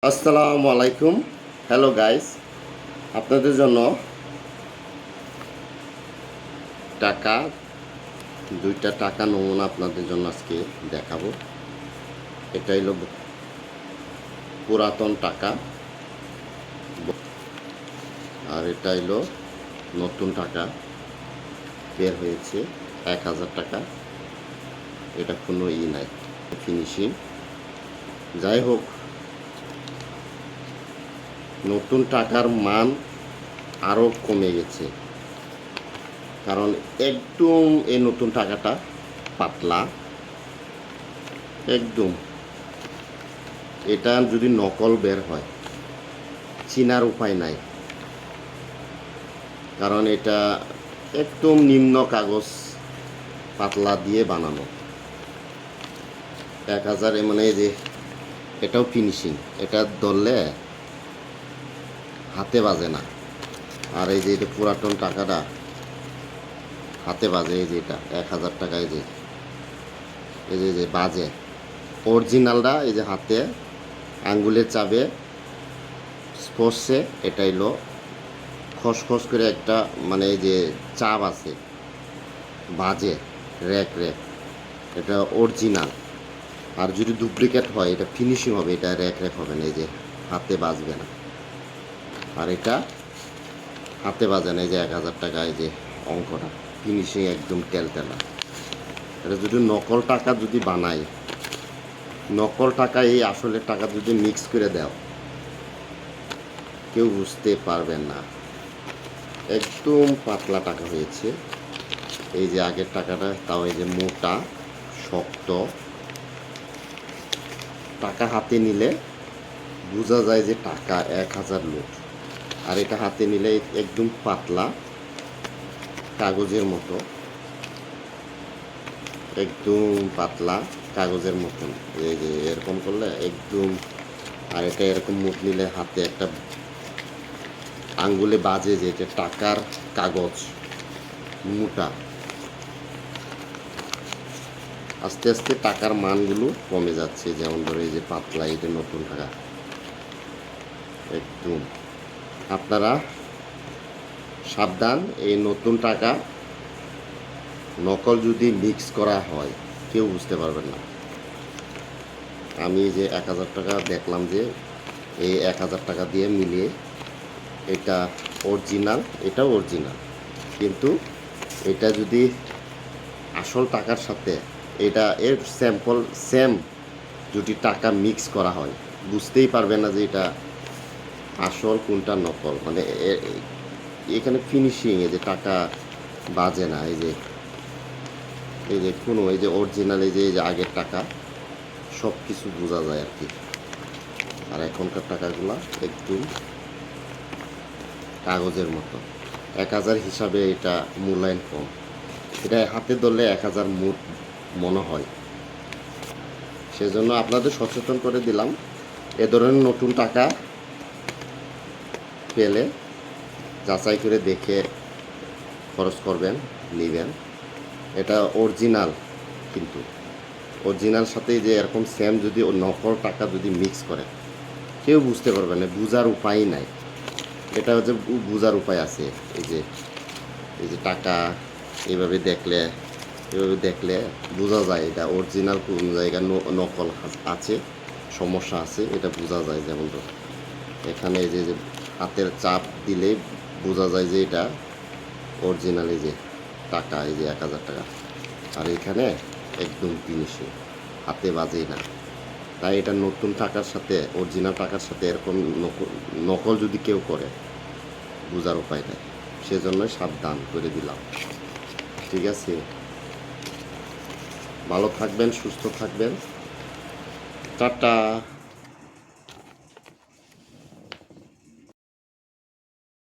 আসসালামু আলাইকুম। Hello guys, আপনাদের জন্য টাকা দুইটা টাকা নমুনা আপনাদের জন্য আজকে দেখাবো। এটা হলো পুরাতন টাকা আর এটা হলো নতুন টাকা বের হয়েছে 1000 টাকা। এটা কোনো নাই, ফিনিশিং। যাই হোক, নতুন টাকার মান আরও কমে গেছে, কারণ একদম এই নতুন টাকাটা পাতলা একদম। এটা যদি নকল বের হয় চিনার উপায় নাই, কারণ এটা একদম নিম্ন কাগজ পাতলা দিয়ে বানানো। 1000 মানে এই যে এটাও ফিনিশিং, এটা ধরলে হাতে বাজে না। আর এই যে এটা পুরাতন টাকাটা হাতে বাজে। এই যে এটা 1000 টাকায় যে বাজে। অরিজিনালটা এই যে হাতে আঙ্গুলের চাপে স্পর্শে এটা হলো খসখস করে একটা মানে এই যে চাপ আছে, বাজে র্যাক। এটা অরিজিনাল। আর যদি ডুপ্লিকেট হয় এটা ফিনিশিং হবে, এটা র্যাক হবে না, এই যে হাতে বাজবে না। আর এটা হাতে বাজে না, এই যে 1000 টাকা এই যে অঙ্কটা ফিনিশিং একদম তেলতেলা। এটা যদি নকল টাকা যদি বানাই, নকল টাকা এই আসলের টাকা যদি মিক্স করে দাও কেউ বুঝতে পারবেন না। একদম পাতলা টাকা হয়েছে। এই যে আগের টাকাটা তাও এই যে মোটা শক্ত টাকা। হাতে নিলে বোঝা যায় যে টাকা 1000 নোট। আর এটা হাতে নিলে একদম পাতলা কাগজের মতো, একদম পাতলা কাগজের মতন। এই যে এরকম করলে একদম। আর এটা এরকম মুখ নিলে হাতে একটা আঙ্গুলে বাজে যে এটা টাকার কাগজ মোটা। আস্তে আস্তে টাকার মানগুলো কমে যাচ্ছে। যেমন ধরো এই যে পাতলা, এই যে নতুন টাকা একদম। আপনারা সাবধান, এই নতুন টাকা নকল যদি মিক্স করা হয় কেউ বুঝতে পারবেন না। আমি যে 1000 টাকা দেখলাম যে এই 1000 টাকা দিয়ে মিলিয়ে এটা অরিজিনাল, এটাও অরিজিনাল, কিন্তু এটা যদি আসল টাকার সাথে এটা এর স্যাম্পল সেম যদি টাকা মিক্স করা হয় বুঝতেই পারবে না যে এটা আসল কোনটা নকল। মানে এখানে ফিনিশিং, এই যে টাকা বাজে না, এই যে কোনো এই যে অরিজিনাল, এই যে আগের টাকা সব কিছু বোঝা যায় আর কি। আর এখনকার টাকাগুলো একদম কাগজের মতো। 1000 হিসাবে এটা মূল্যায়ন কম। এটা হাতে ধরলে 1000 মুঠ মনে হয়। সেজন্য আপনাদের সচেতন করে দিলাম, এ ধরনের নতুন টাকা পেলে যাচাই করে দেখে খরচ করবেন, নেবেন। এটা অরিজিনাল, কিন্তু অরিজিনাল সাথে যে এরকম সেম যদি নকল টাকা যদি মিক্স করে কেউ বুঝতে পারবে না, বোঝার উপায় নাই। এটা হচ্ছে বোঝার উপায় আছে। এই যে টাকা এভাবে দেখলে বোঝা যায় এটা অরিজিনাল, কোন জায়গায় নকল আছে, সমস্যা আছে, এটা বোঝা যায়। যেমন তো এখানে এই যে হাতের চাপ দিলে বোঝা যায় যে এটা অরিজিনাল, এই যে টাকা, এই যে 1000 টাকা। আর এখানে একদম ফিনিশিং, হাতে বাজেই না। তাই এটা নতুন টাকার সাথে অরিজিনাল টাকার সাথে এরকম নকল যদি কেউ করে বোঝার উপায় নেই। সেজন্যই সাবধান করে দিলাম। ঠিক আছে, ভালো থাকবেন, সুস্থ থাকবেন। টাটা।